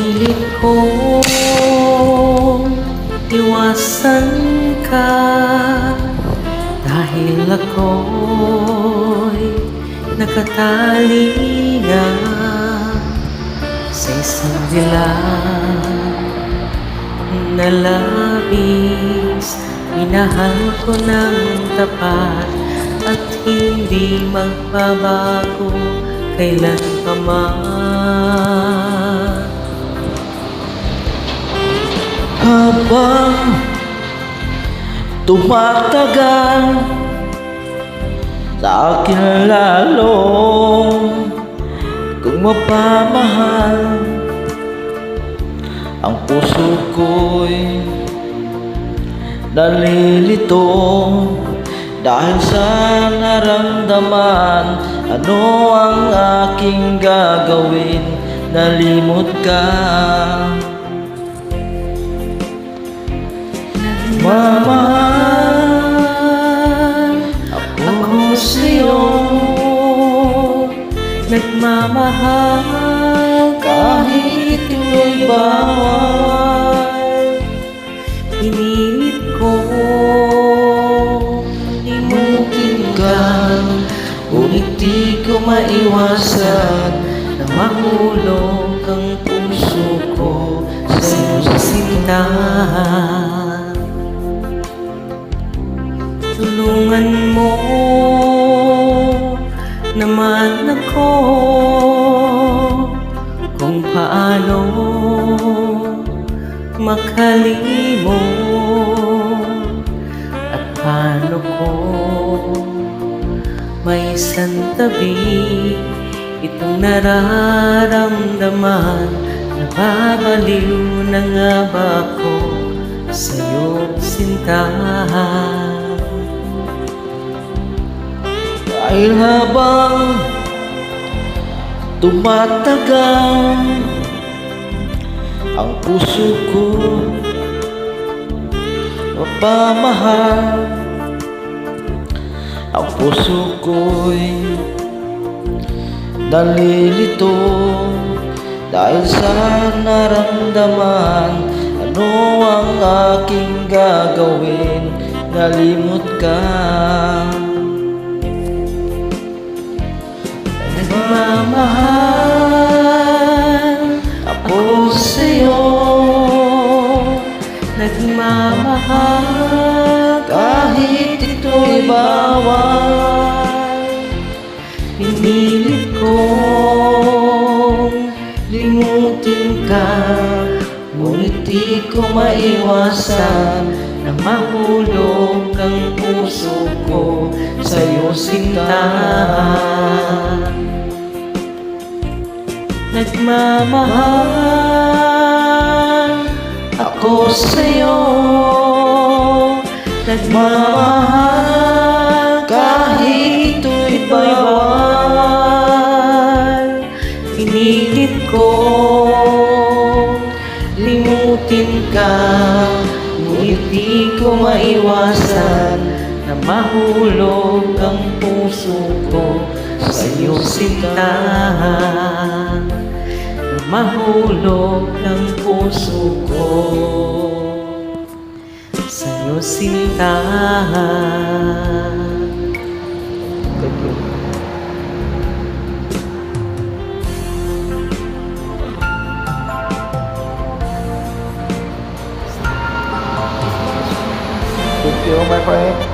Pinilit kong iwasan ka dahil ako'y nakatali na sa isang dilag na labis. Minahal ko ng tapat at hindi magbabago kailan pa man. Habang tumatagal sa akin lalong kung mapamahal, ang puso ko'y nalilito dahil sa naramdaman. Ano ang aking gagawin? Nalimot ka. Nagmamahal ako sa'yo, nagmamahal kahit ito'y bawal. Pinilit ko limutin ka, ngunit di ko maiwasan na mahulog ang puso ko sa iyong sinta. Tulungan mo naman ako kung paano makalimot at paano ko may santabi itong nararamdaman. Nababaliw na nga ba ako sa'yo, sinta? Dahil habang tumatagal ang puso ko mapamahal, ang puso ko'y nalilito dahil sa naramdaman. Ano ang aking gagawin? Nalimot ka. Nagmamahal ako sa'yo, nagmamahal kahit ito'y bawal. Pinilit kong limutin ka, ngunit di ko maiwasan na mahulog ang puso ko sa'yo, sinta. Nagmamahal ako sa'yo, nagmamahal kahit ito'y bawal. Pinilit ko limutin ka, ngunit di ko maiwasan na mahulog ang puso ko sa'yo, sinta. Mahulog ang puso ko sa'yo, sinta. Thank you. Thank you, my friend.